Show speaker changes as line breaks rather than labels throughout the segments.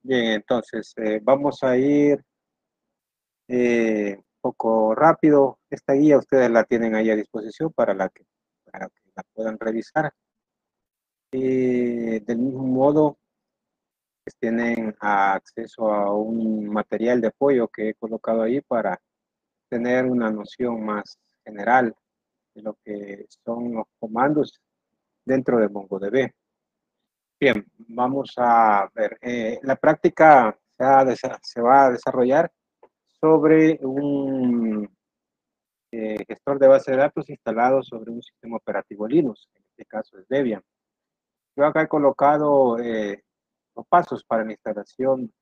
Bien, entonces vamos a ir un poco rápido. Esta guía ustedes la tienen ahí a disposición para que la puedan revisar. Del mismo modo, pues, tienen acceso a un material de apoyo que he colocado ahí para tener una noción más general de lo que son los comandos dentro de MongoDB. Bien, vamos a ver. La práctica se va a desarrollar sobre un gestor de base de datos instalado sobre un sistema operativo Linux, en este caso es Debian. Yo acá he colocado los pasos para la instalación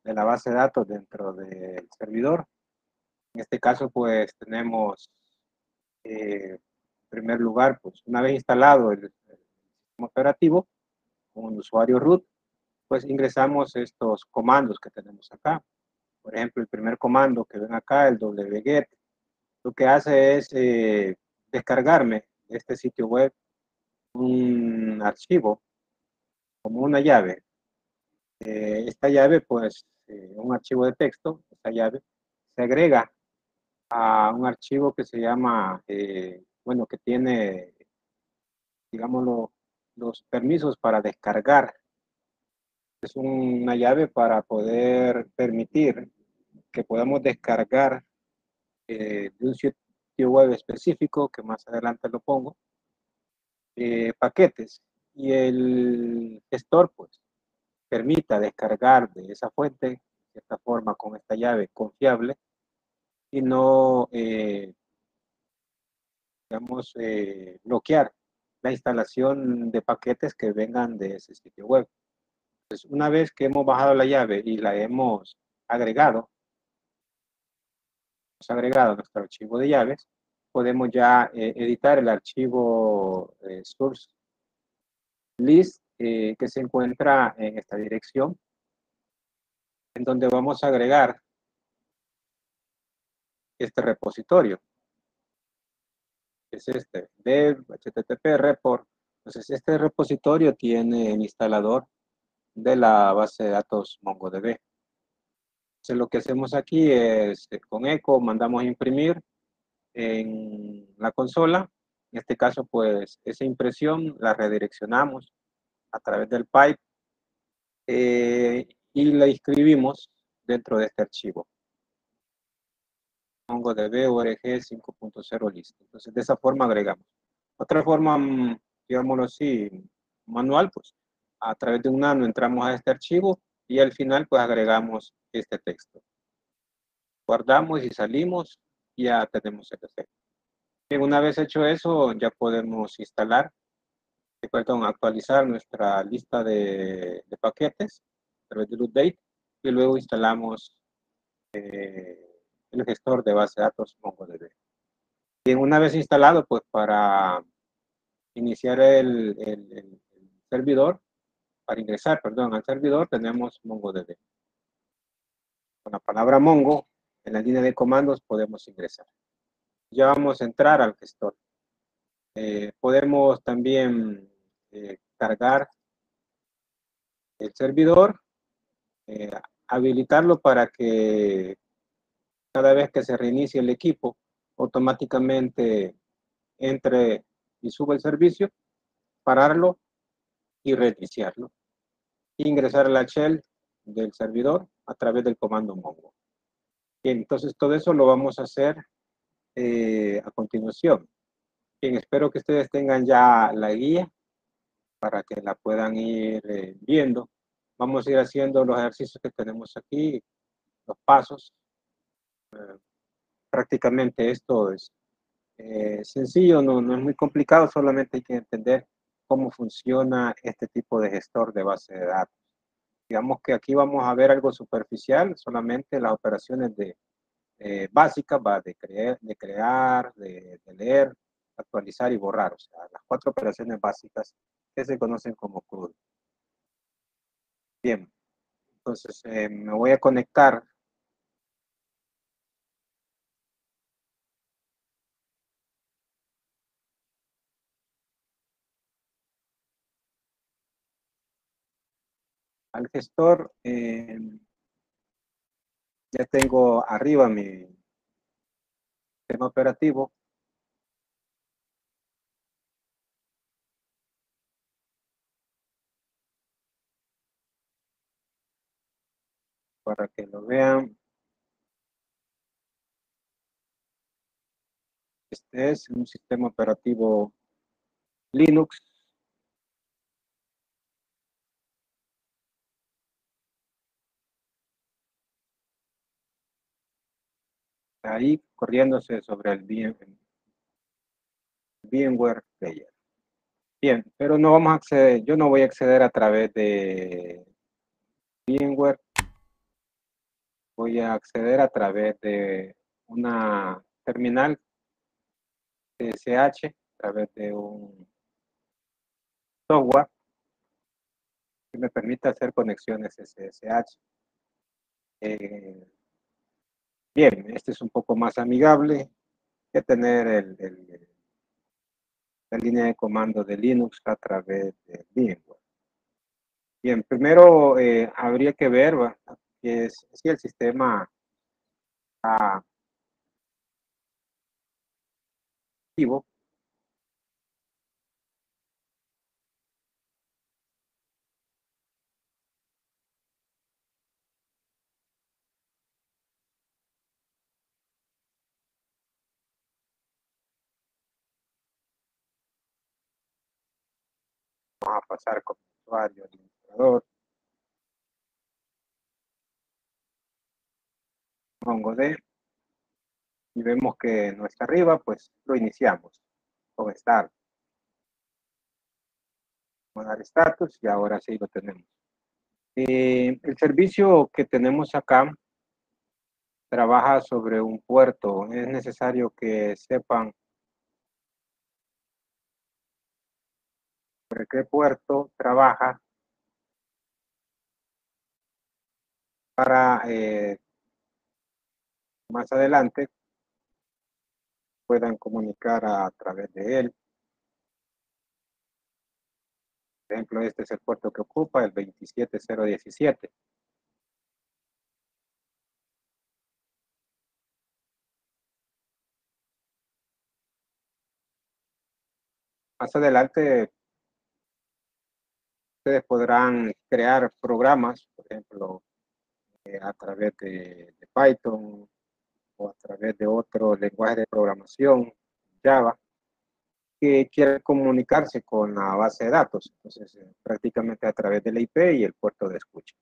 de la base de datos dentro del servidor. En este caso, pues tenemos, en primer lugar, pues una vez instalado el sistema operativo, con un usuario root, pues ingresamos estos comandos que tenemos acá. Por ejemplo, el primer comando que ven acá, el wget, lo que hace es descargarme de este sitio web un archivo como una llave. Esta llave, pues, un archivo de texto, esta llave se agrega a un archivo que se llama, bueno, que tiene, digámoslo, los permisos para descargar. Es una llave para poder permitir que podamos descargar de un sitio web específico, que más adelante lo pongo, paquetes. Y el gestor, pues, permita descargar de esa fuente, de cierta forma, con esta llave confiable, y no, digamos, bloquear la instalación de paquetes que vengan de ese sitio web. Entonces, una vez que hemos bajado la llave y la agregado, hemos agregado nuestro archivo de llaves, podemos ya editar el archivo source list que se encuentra en esta dirección, en donde vamos a agregar este repositorio, que es este, dev, http, report. Entonces, este repositorio tiene el instalador de la base de datos MongoDB. Entonces, lo que hacemos aquí es, con echo, mandamos imprimir en la consola. En este caso, pues, esa impresión la redireccionamos a través del pipe y la inscribimos dentro de este archivo. MongoDB org 5.0 listo. Entonces, de esa forma agregamos. Otra forma, digámoslo así, manual, pues, a través de un nano entramos a este archivo y al final, pues, agregamos este texto. Guardamos y salimos, y ya tenemos el efecto. Bien, una vez hecho eso, ya podemos instalar, perdón, actualizar nuestra lista de paquetes a través del update y luego instalamos el gestor de base de datos MongoDB. Bien, una vez instalado, pues para iniciar el servidor, para ingresar, perdón, al servidor tenemos MongoDB. Con la palabra Mongo, en la línea de comandos podemos ingresar. Ya vamos a entrar al gestor. Podemos también cargar el servidor, eh, habilitarlo para que cada vez que se reinicie el equipo, automáticamente entre y suba el servicio, pararlo y reiniciarlo. Ingresar a la shell del servidor a través del comando mongo. Bien, entonces todo eso lo vamos a hacer a continuación. Bien, espero que ustedes tengan ya la guía para que la puedan ir viendo. Vamos a ir haciendo los ejercicios que tenemos aquí, los pasos. Prácticamente esto es sencillo, no es muy complicado, solamente hay que entender cómo funciona este tipo de gestor de base de datos. Digamos que aquí vamos a ver algo superficial, solamente las operaciones básicas, va de leer, actualizar y borrar, o sea, las 4 operaciones básicas que se conocen como CRUD. Bien, entonces me voy a conectar. al gestor, ya tengo arriba mi sistema operativo. Para que lo vean, este es un sistema operativo Linux. Ahí corriéndose sobre el VMware Player. Bien, pero no vamos a acceder, yo no voy a acceder a través de VMware, voy a acceder a través de una terminal SSH, a través de un software que me permita hacer conexiones SSH. Bien, este es un poco más amigable que tener la línea de comando de Linux a través de VMware. Bien, primero habría que ver que si el sistema está activo. Vamos a pasar como usuario, administrador, MongoD, y vemos que no está arriba, pues lo iniciamos con Start. Vamos a dar status y ahora sí lo tenemos. El servicio que tenemos acá trabaja sobre un puerto. Es necesario que sepan sobre qué puerto trabaja para más adelante puedan comunicar a través de él. Por ejemplo, este es el puerto que ocupa, el 27017. Más adelante ustedes podrán crear programas, por ejemplo, a través de Python o a través de otro lenguaje de programación, Java, que quieran comunicarse con la base de datos. Entonces, prácticamente a través de la IP y el puerto de escucha.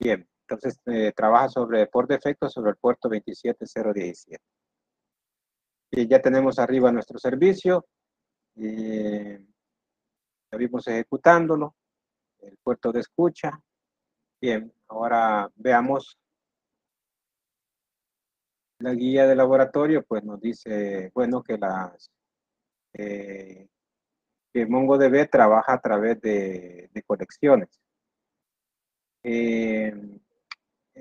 Bien, entonces trabaja por defecto sobre el puerto 27017. Y ya tenemos arriba nuestro servicio. Ya vimos ejecutándolo, el puerto de escucha. Bien, ahora veamos la guía de laboratorio, pues nos dice, bueno, que MongoDB trabaja a través de conexiones. En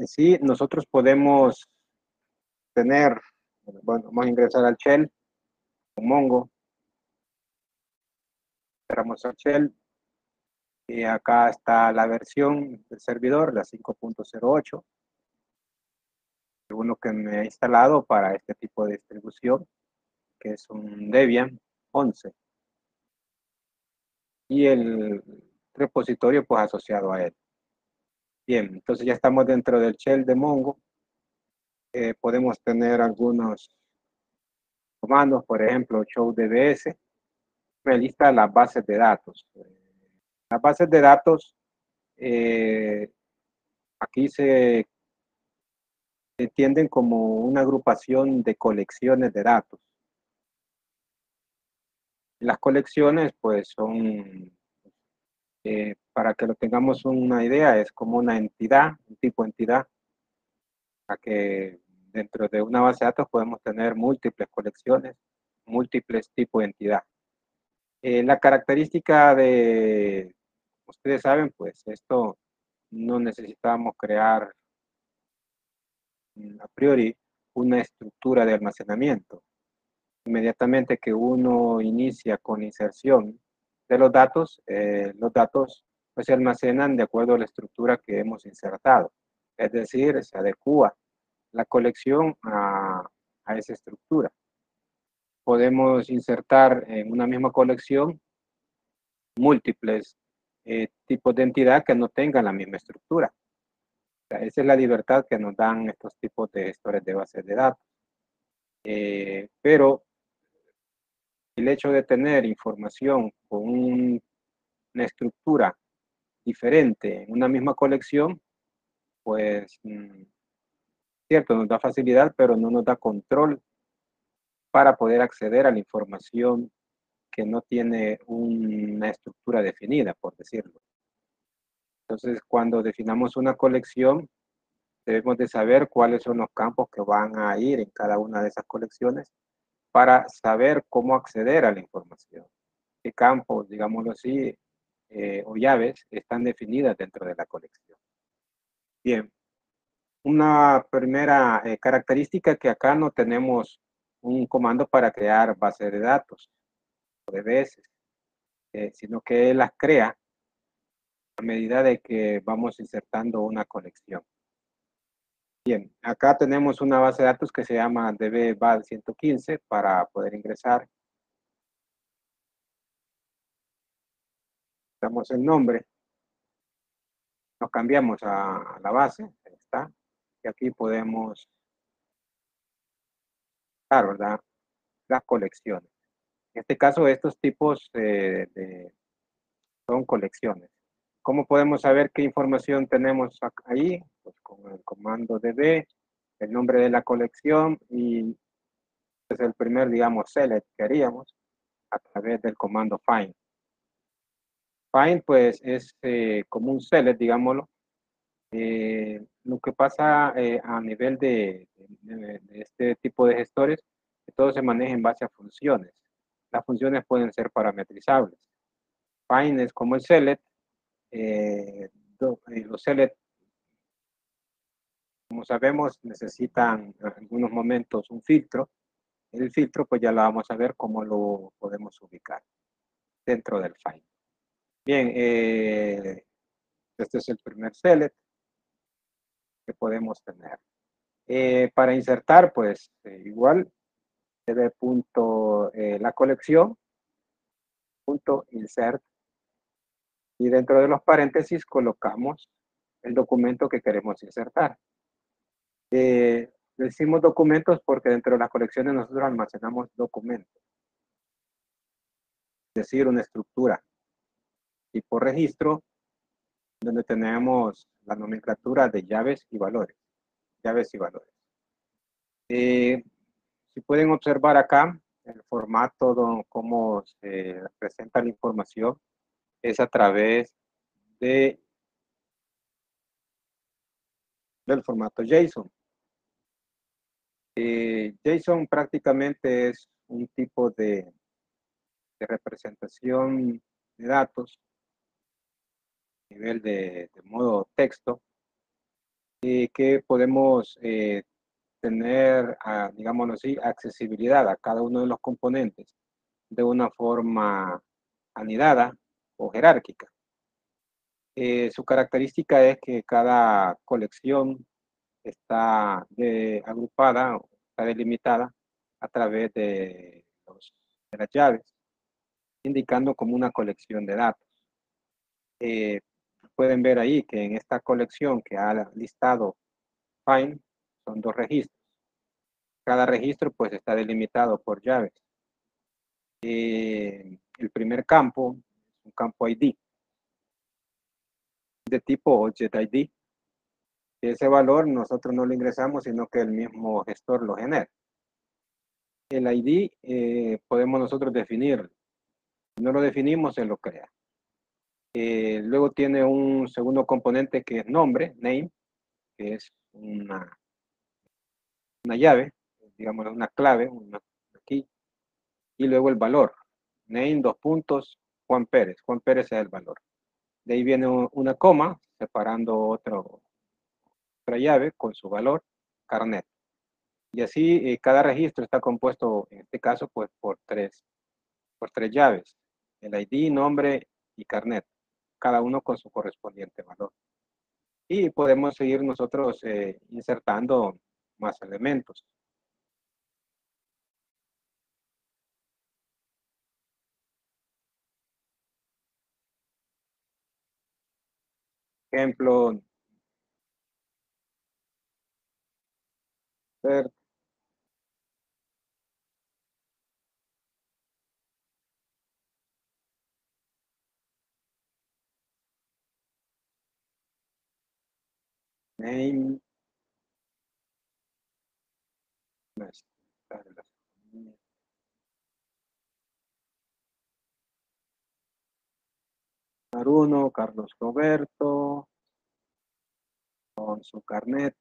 sí, nosotros podemos tener, bueno, vamos a ingresar al shell con Mongo, entramos al shell y acá está la versión del servidor, la 5.08, uno que me he instalado para este tipo de distribución, que es un Debian 11, y el repositorio pues asociado a él. Bien, entonces ya estamos dentro del shell de Mongo. Podemos tener algunos comandos, por ejemplo, show dbs, me lista las bases de datos. Las bases de datos, aquí se entienden como una agrupación de colecciones de datos. Las colecciones, pues, son, para que lo tengamos una idea, es como una entidad, un tipo de entidad, a que dentro de una base de datos podemos tener múltiples colecciones, múltiples tipos de entidad. La característica de, ustedes saben, pues esto no necesitamos crear a priori una estructura de almacenamiento. Inmediatamente que uno inicia con inserción de los datos pues se almacenan de acuerdo a la estructura que hemos insertado. Es decir, se adecua la colección a esa estructura. Podemos insertar en una misma colección múltiples tipos de entidad que no tengan la misma estructura. O sea, esa es la libertad que nos dan estos tipos de gestores de bases de datos. Pero el hecho de tener información con una estructura diferente en una misma colección, pues, cierto, nos da facilidad, pero no nos da control para poder acceder a la información que no tiene una estructura definida, por decirlo. Entonces, cuando definamos una colección, debemos de saber cuáles son los campos que van a ir en cada una de esas colecciones para saber cómo acceder a la información. Qué campos, digámoslo así, o llaves están definidas dentro de la colección. Bien, una primera característica que acá no tenemos un comando para crear bases de datos o de veces, sino que él las crea a medida de que vamos insertando una colección. Bien, acá tenemos una base de datos que se llama dbval 115 para poder ingresar. Damos el nombre, nos cambiamos a la base, ahí está, y aquí podemos dar, ¿verdad?, las colecciones. En este caso, estos tipos son colecciones. ¿Cómo podemos saber qué información tenemos ahí? Pues con el comando db, el nombre de la colección y es el primer, digamos, select que haríamos a través del comando find. Find, pues, es como un select, digámoslo. Lo que pasa a nivel de este tipo de gestores, que todo se maneja en base a funciones. Las funciones pueden ser parametrizables. Find es como el select. Los select, como sabemos, necesitan en algunos momentos un filtro. El filtro, pues ya lo vamos a ver cómo lo podemos ubicar dentro del find. Bien, este es el primer select que podemos tener. Para insertar, pues igual, db punto la colección, punto insert, y dentro de los paréntesis colocamos el documento que queremos insertar. Decimos documentos porque dentro de las colecciones nosotros almacenamos documentos, es decir, una estructura tipo registro, donde tenemos la nomenclatura de llaves y valores. Llaves y valores. Si pueden observar acá, el formato, cómo se presenta la información, es a través del formato JSON. JSON prácticamente es un tipo de representación de datos a nivel de modo texto, que podemos tener, digámoslo así, accesibilidad a cada uno de los componentes de una forma anidada o jerárquica. Su característica es que cada colección está agrupada, está delimitada a través de las llaves, indicando como una colección de datos. Pueden ver ahí que en esta colección que ha listado Find son 2 registros. Cada registro pues está delimitado por llaves. El primer campo es un campo ID de tipo Object ID. Ese valor nosotros no lo ingresamos, sino que el mismo gestor lo genera. El ID podemos nosotros definirlo. Si no lo definimos, se lo crea. Luego tiene un segundo componente que es nombre, name, que es una llave, digamos una clave, una key. Y luego el valor, name, 2 puntos, Juan Pérez. Juan Pérez es el valor. De ahí viene una coma, separando otra llave con su valor, carnet. Y así cada registro está compuesto, en este caso, pues por tres llaves. El ID, nombre y carnet. cada uno con su correspondiente valor. Y podemos seguir nosotros insertando más elementos. Ejemplo, ver, name, Maruno, Carlos Roberto, con su carnet.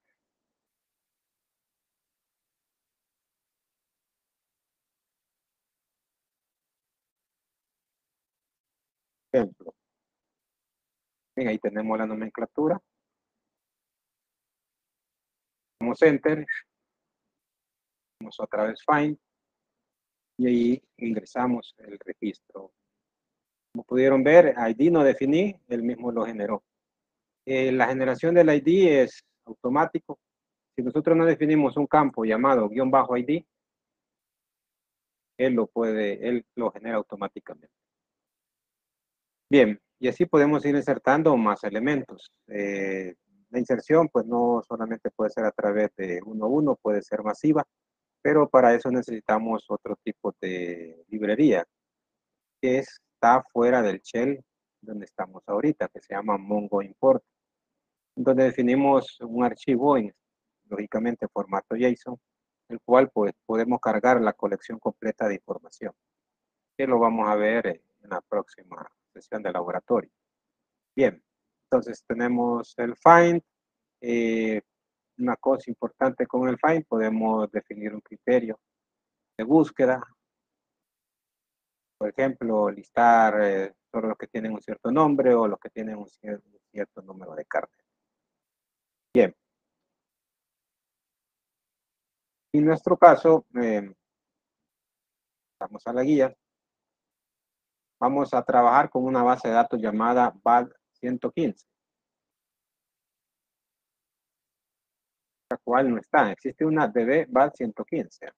Ejemplo. Bien, ahí tenemos la nomenclatura. Como enter, vamos otra vez find y ahí ingresamos el registro. Como pudieron ver, ID no definí, él mismo lo generó. La generación del ID es automático. Si nosotros no definimos un campo llamado _ID, él lo genera automáticamente. Bien, y así podemos ir insertando más elementos. La inserción, pues no solamente puede ser a través de uno a uno, puede ser masiva, pero para eso necesitamos otro tipo de librería que está fuera del shell donde estamos ahorita, que se llama Mongo Import, donde definimos un archivo en, lógicamente, formato JSON, el cual pues podemos cargar la colección completa de información, que lo vamos a ver en la próxima sesión de laboratorio. Bien, entonces tenemos el find. Una cosa importante con el find, podemos definir un criterio de búsqueda. Por ejemplo, listar solo los que tienen un cierto nombre o los que tienen un cierto número de carnet. Bien. En nuestro caso, vamos a la guía. Vamos a trabajar con una base de datos llamada BAD 115. La cual no está. Existe una DB BAD 115.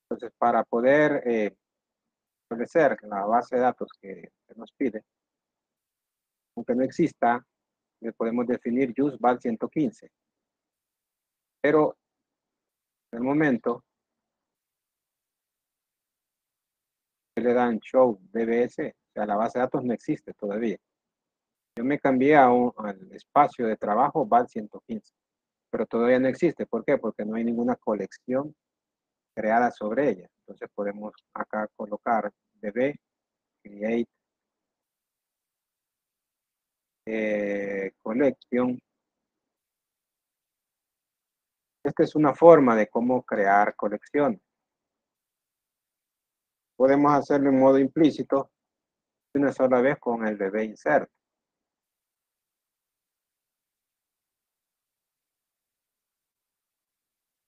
Entonces, para poder establecer la base de datos que nos pide, aunque no exista, le podemos definir use BAD 115. Pero en el momento que le dan show DBS, o sea, la base de datos no existe todavía. Yo me cambié al espacio de trabajo BAD 115, pero todavía no existe. ¿Por qué? Porque no hay ninguna colección creada sobre ella. Entonces podemos acá colocar db create collection. Esta es una forma de cómo crear colecciones. Podemos hacerlo en modo implícito una sola vez con el db insert.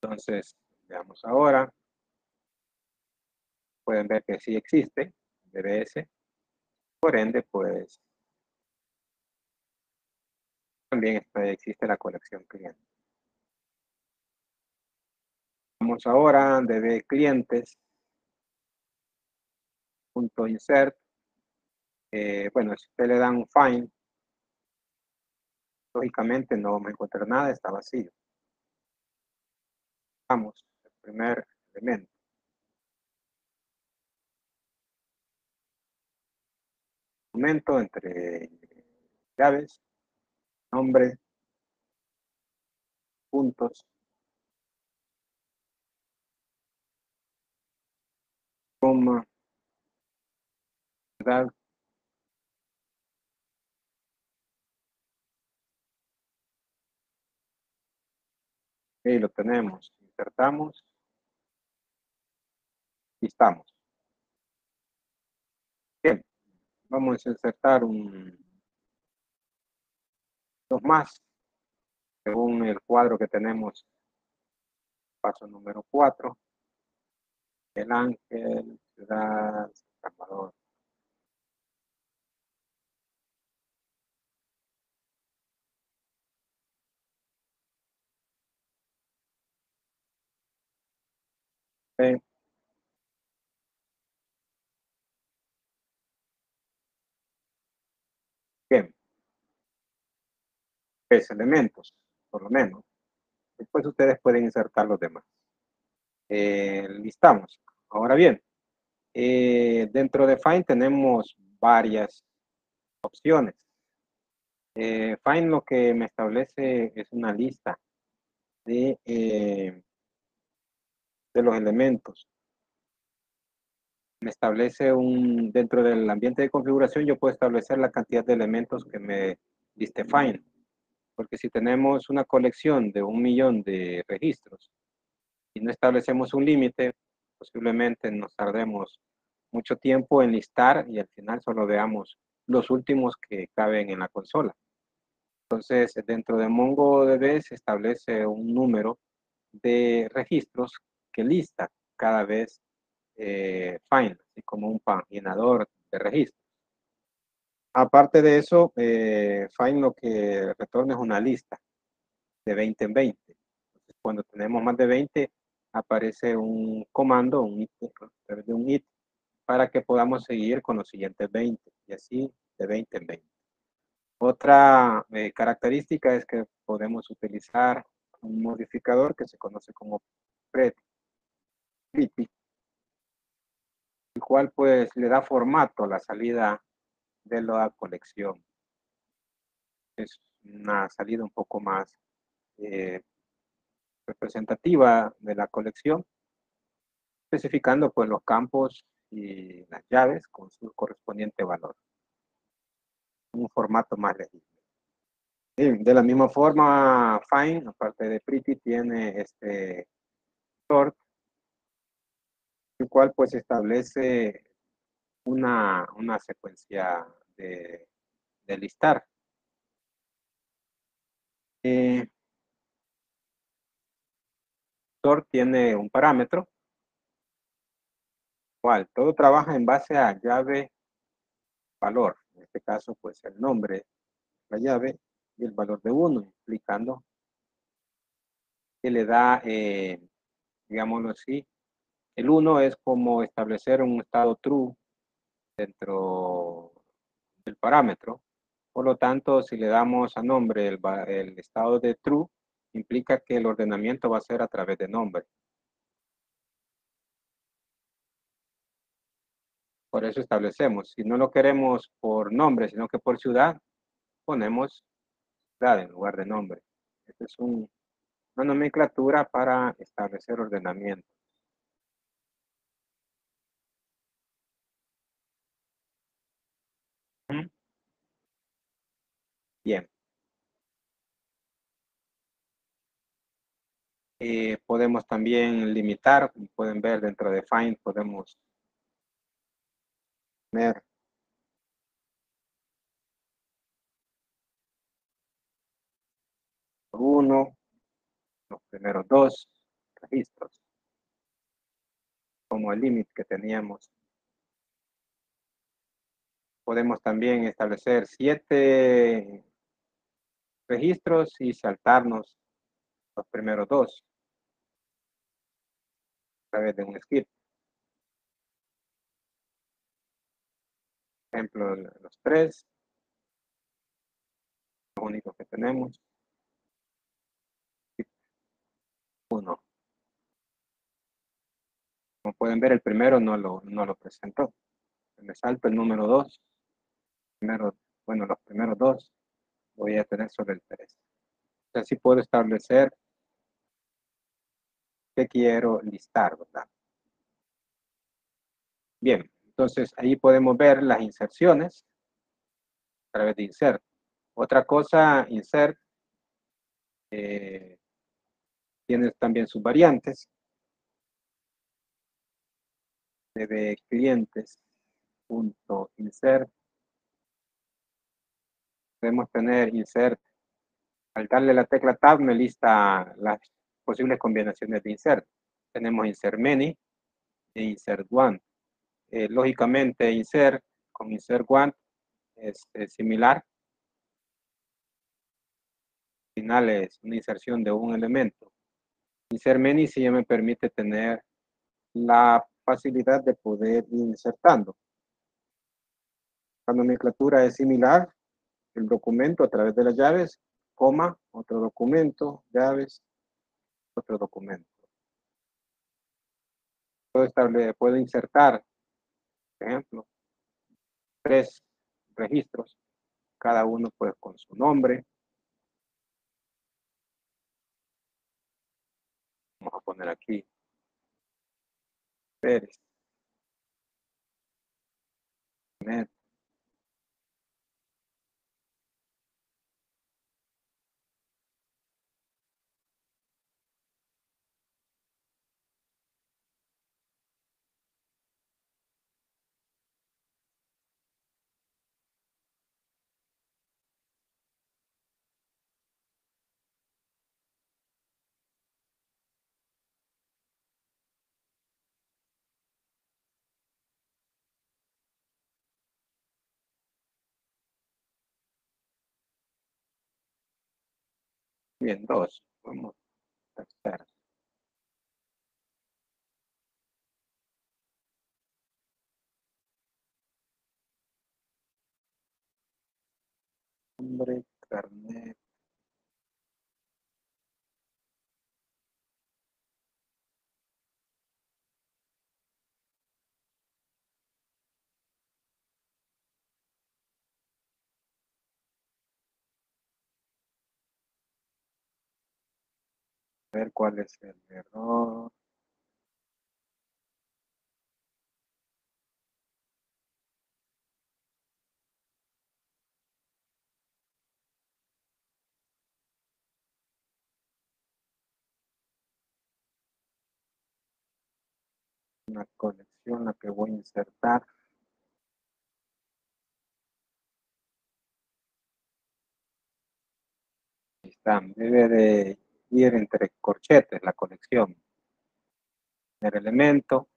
Entonces, veamos ahora. Pueden ver que sí existe dbs. Por ende, pues también existe la colección cliente. Vamos ahora a db clientes punto insert. Bueno, si usted le dan un find, lógicamente no vamos a encontrar nada, está vacío. Vamos, el primer elemento. Momento entre llaves, nombre, puntos, coma, edad, y lo tenemos. Insertamos y estamos. Bien, vamos a insertar dos más según el cuadro que tenemos. Paso número 4. El Ángel, Ciudad, Salvador. Sí. Bien, 3 elementos, por lo menos. Después ustedes pueden insertar los demás. Listamos. Ahora bien, dentro de Find tenemos varias opciones. Find lo que me establece es una lista de los elementos. Me establece dentro del ambiente de configuración, yo puedo establecer la cantidad de elementos que me liste Find. Porque si tenemos una colección de 1 millón de registros y no establecemos un límite, posiblemente nos tardemos mucho tiempo en listar y al final solo veamos los últimos que caben en la consola. Entonces, dentro de MongoDB se establece un número de registros que lista cada vez Find, así como un paginador de registros. Aparte de eso, Find lo que retorna es una lista de 20 en 20. Entonces, cuando tenemos más de 20, aparece un comando, un it, para que podamos seguir con los siguientes 20 y así de 20 en 20. Otra característica es que podemos utilizar un modificador que se conoce como pretty, el cual pues le da formato a la salida de la colección. Es una salida un poco más eh, representativa de la colección, especificando pues los campos y las llaves con su correspondiente valor. Un formato más legible. De la misma forma, Find, aparte de Pretty, tiene este sort, el cual pues establece una secuencia de listar. Eh, Sort tiene un parámetro, cual todo trabaja en base a llave valor. En este caso, pues el nombre, la llave y el valor de 1, implicando que le da, digámoslo así, el 1 es como establecer un estado true dentro del parámetro. Por lo tanto, si le damos a nombre el estado de true, implica que el ordenamiento va a ser a través de nombre. Por eso establecemos, si no lo queremos por nombre, sino que por ciudad, ponemos ciudad en lugar de nombre. Esta es una nomenclatura para establecer ordenamiento. Bien. Podemos también limitar, como pueden ver dentro de Find, podemos poner 1, los primeros 2 registros, como el límite que teníamos. Podemos también establecer 7 registros y saltarnos los primeros 2 a través de un skip. Por ejemplo, los 3, los únicos que tenemos. 1. Como pueden ver, el primero no lo presentó. Me salto el número 2. Bueno, los primeros 2 voy a tener sobre el 3. Así puedo establecer qué quiero listar, ¿verdad? Bien, entonces ahí podemos ver las inserciones a través de insert. Otra cosa, insert tiene también sus variantes de clientes.insert. Podemos tener insert. Al darle la tecla tab me lista las posibles combinaciones de insert. Tenemos insert many e insert one. Lógicamente, insert con insert one es similar. Al final es una inserción de un elemento. Insert many sí ya me permite tener la facilidad de poder ir insertando. La nomenclatura es similar, el documento a través de las llaves, coma, otro documento, llaves, otro documento. Puedo insertar, por ejemplo, 3 registros, cada uno pues con su nombre. Vamos a poner aquí Pérez, Net. Bien, 2. Vamos, tercero. Nombre, carnet. A ver cuál es el error. Una colección la que voy a insertar. Ahí está. Debe de ir entre corchetes la colección. Primer elemento,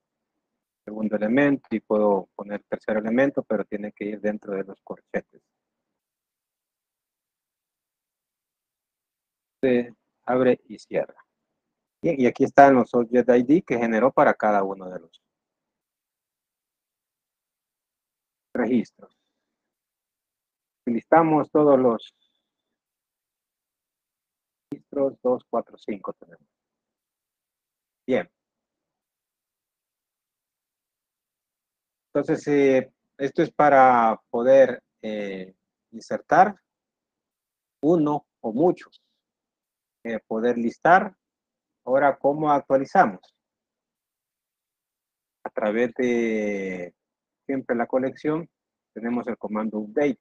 segundo elemento y puedo poner tercer elemento, pero tiene que ir dentro de los corchetes. Se abre y cierra. Bien, y aquí están los Object ID que generó para cada uno de los registros. Listamos todos los registros 2, 4, 5 tenemos. Bien. Entonces, esto es para poder insertar uno o muchos. Poder listar. Ahora, ¿cómo actualizamos? A través de siempre la colección, tenemos el comando update.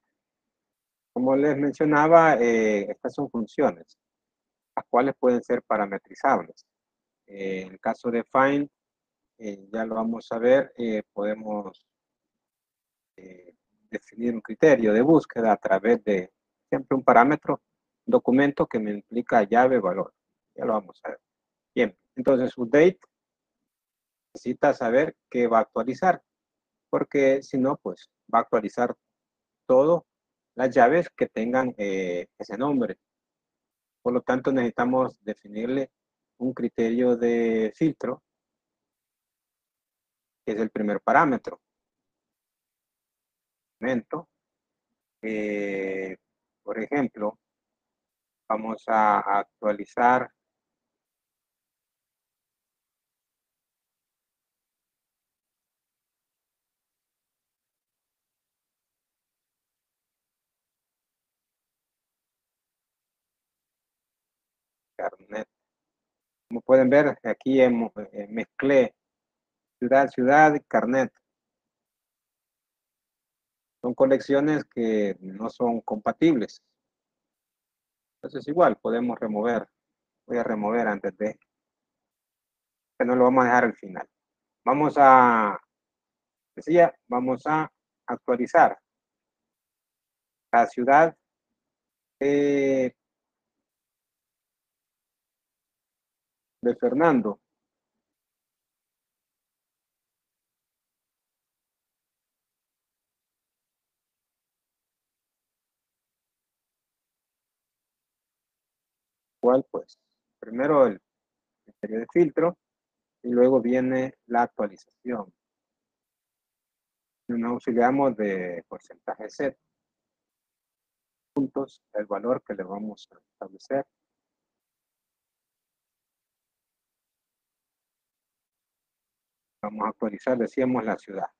Como les mencionaba, estas son funciones, las cuales pueden ser parametrizables. En el caso de find, ya lo vamos a ver, podemos definir un criterio de búsqueda a través de siempre un parámetro, documento que me implica llave, valor. Ya lo vamos a ver. Bien, entonces update necesita saber qué va a actualizar, porque si no, pues va a actualizar todo las llaves que tengan ese nombre. Por lo tanto, necesitamos definirle un criterio de filtro, que es el primer parámetro. Momento. Por ejemplo, vamos a actualizar carnet. Como pueden ver, aquí mezclé ciudad, ciudad y carnet. Son colecciones que no son compatibles. Entonces igual podemos remover. Voy a remover antes de que no lo vamos a dejar al final. Vamos a, decía, vamos a actualizar la ciudad de Fernando. Igual, pues, primero el criterio de filtro, y luego viene la actualización. Nos auxiliamos de porcentaje Z, puntos, el valor que le vamos a establecer. Vamos a actualizar, decíamos, la ciudad.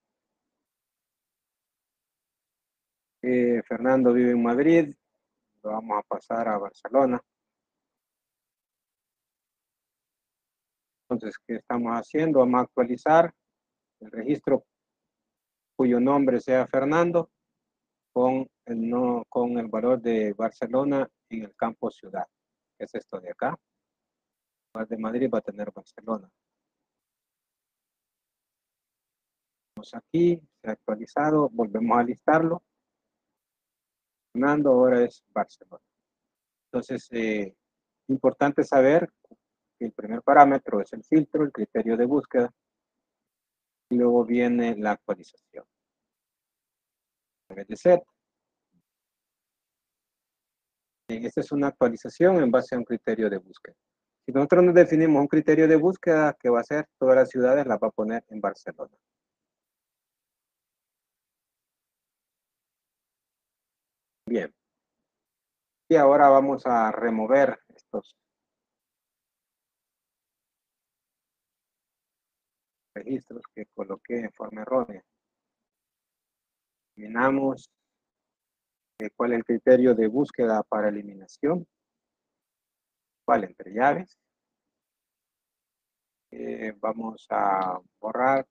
Fernando vive en Madrid, lo vamos a pasar a Barcelona. Entonces, ¿qué estamos haciendo? Vamos a actualizar el registro cuyo nombre sea Fernando con no, con el valor de Barcelona en el campo ciudad. ¿Qué es esto de acá? En lugar de Madrid va a tener Barcelona. Vamos aquí, se ha actualizado, volvemos a listarlo. Fernando ahora es Barcelona. Entonces, importante saber que el primer parámetro es el filtro, el criterio de búsqueda, y luego viene la actualización. De set. Esta es una actualización en base a un criterio de búsqueda. Si nosotros nos definimos un criterio de búsqueda que va a ser todas las ciudades, las va a poner en Barcelona. Bien. Y ahora vamos a remover estos registros que coloqué en forma errónea. Eliminamos cuál es el criterio de búsqueda para eliminación. ¿Cuál? Entre llaves. Vamos a borrar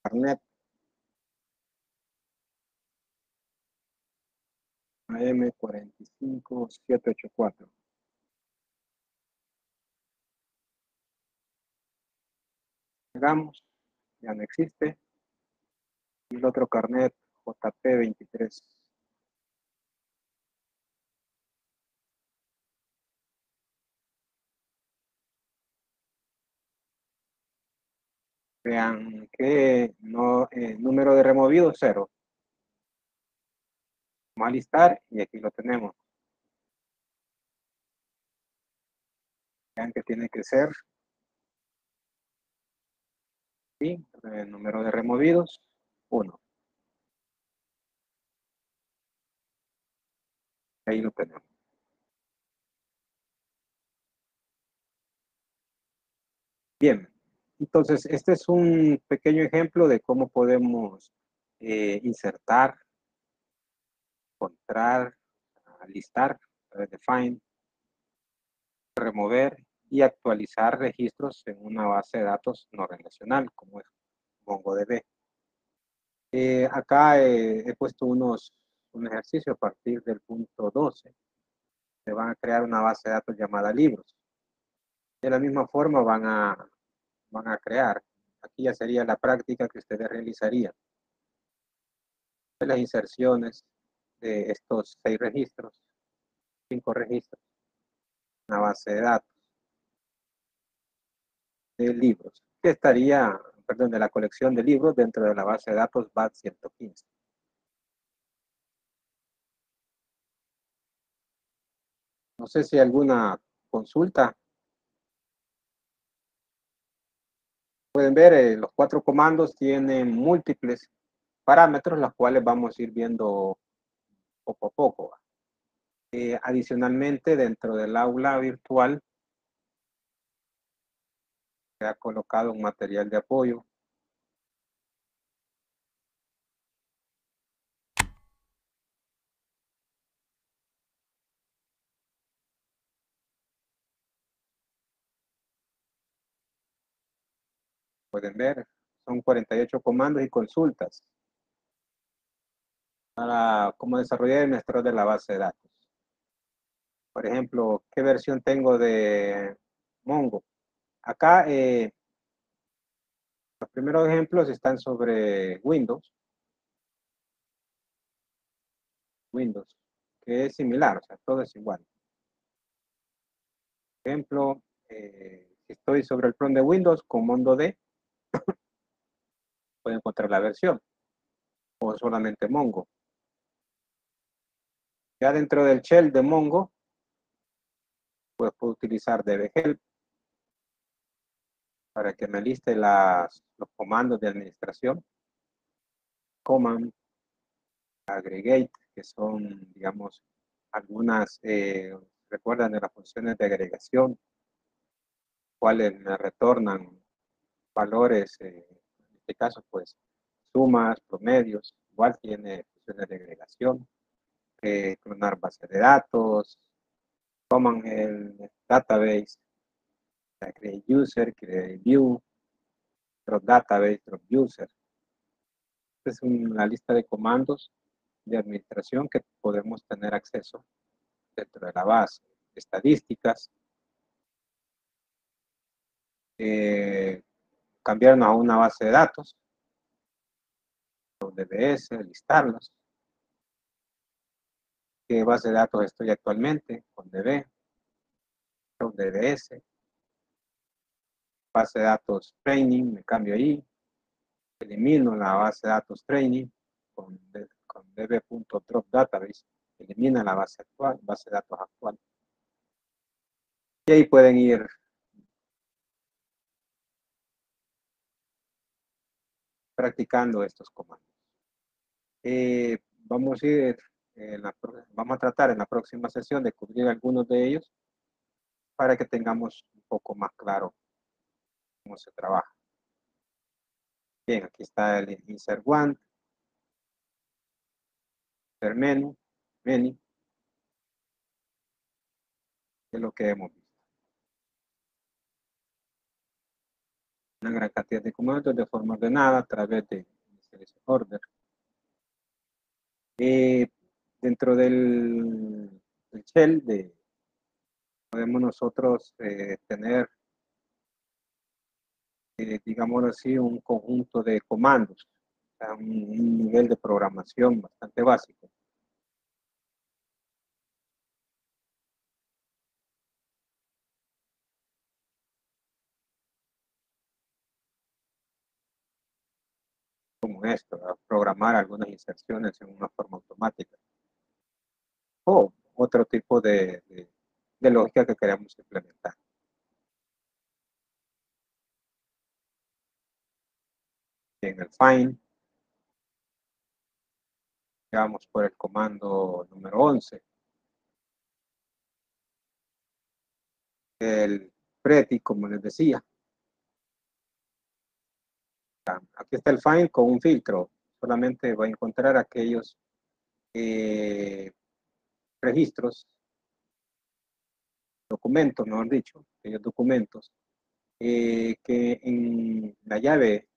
carnet AM45784. Llegamos, ya no existe. Y el otro carnet JP23. Vean que no, número de removido 0. Vamos a listar y aquí lo tenemos. Vean que tiene que ser, ¿sí? El número de removidos 1. Ahí lo tenemos. Bien, entonces este es un pequeño ejemplo de cómo podemos insertar, encontrar, listar, define, remover y actualizar registros en una base de datos no relacional como es MongoDB. Acá he puesto un ejercicio a partir del punto 12. Se van a crear una base de datos llamada libros. De la misma forma van a crear. Aquí ya sería la práctica que ustedes realizarían. De las inserciones de estos 6 registros, 5 registros, una base de datos de libros, que estaría, perdón, de la colección de libros dentro de la base de datos BAT 115. No sé si hay alguna consulta. Pueden ver, los 4 comandos tienen múltiples parámetros, los cuales vamos a ir viendo poco a poco. Adicionalmente, dentro del aula virtual se ha colocado un material de apoyo. Pueden ver, son 48 comandos y consultas para cómo desarrollar el administrador de la base de datos. Por ejemplo, ¿qué versión tengo de Mongo? Acá los primeros ejemplos están sobre Windows, que es similar, o sea, todo es igual. Por ejemplo, si estoy sobre el prompt de Windows con MongoD, puedo encontrar la versión, o solamente Mongo. Ya dentro del shell de Mongo, pues puedo utilizar dbhelp para que me liste los comandos de administración. Command, aggregate, que son, digamos, algunas, recuerdan de las funciones de agregación, cuáles me retornan valores, en este caso, pues, sumas, promedios, igual tiene funciones de agregación, clonar base de datos, toman el database, create user, create view, drop database, drop user. Esta es una lista de comandos de administración que podemos tener acceso dentro de la base. Estadísticas, cambiarnos a una base de datos, DBS, listarlos, qué base de datos estoy actualmente, con DB, con DBS, base de datos training, me cambio ahí, elimino la base de datos training con db.dropDatabase, elimina la base actual, base de datos actual. Y ahí pueden ir practicando estos comandos. Vamos a ir, vamos a tratar en la próxima sesión de cubrir algunos de ellos para que tengamos un poco más claro cómo se trabaja. Bien, aquí está el insert one, insert menu, menu, es lo que hemos visto. Una gran cantidad de comandos de forma ordenada a través de order. Dentro del shell podemos nosotros tener, digamos así, un conjunto de comandos, o sea, un nivel de programación bastante básico. Como esto, programar algunas inserciones en una forma automática o otro tipo de lógica que queremos implementar. En el find, vamos por el comando número 11. El pretty, como les decía. Aquí está el find con un filtro. Solamente va a encontrar aquellos registros, documentos, mejor dicho, aquellos documentos que en la llave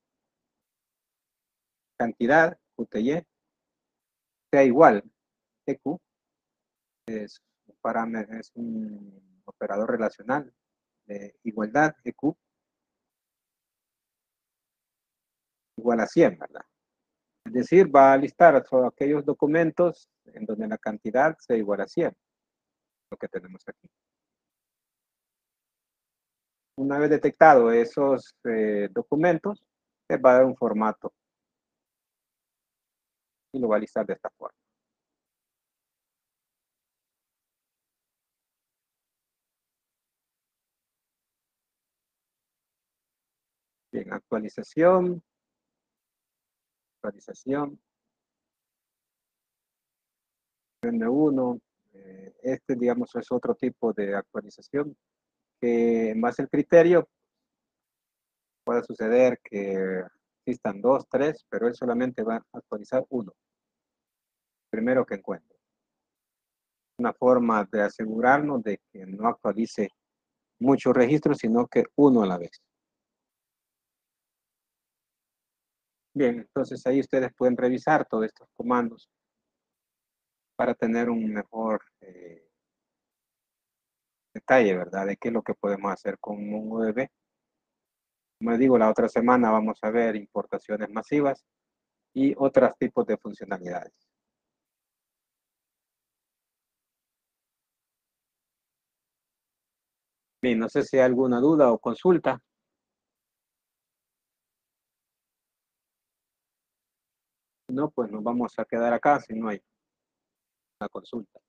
cantidad, QTY, sea igual. EQ es un parámetro, es un operador relacional de igualdad, EQ, igual a 100, ¿verdad? Es decir, va a listar todos aquellos documentos en donde la cantidad sea igual a 100, lo que tenemos aquí. Una vez detectado esos documentos, se va a dar un formato y lo va a listar de esta forma. Bien, actualización. N1. Este, digamos, es otro tipo de actualización que en base al criterio puede suceder que existan 2, 3, pero él solamente va a actualizar uno, primero que encuentre. Una forma de asegurarnos de que no actualice muchos registros, sino que uno a la vez. Bien, entonces ahí ustedes pueden revisar todos estos comandos para tener un mejor detalle, ¿verdad? De qué es lo que podemos hacer con MongoDB. Como digo, la otra semana vamos a ver importaciones masivas y otros tipos de funcionalidades. Bien, no sé si hay alguna duda o consulta. Si no, pues nos vamos a quedar acá si no hay una consulta.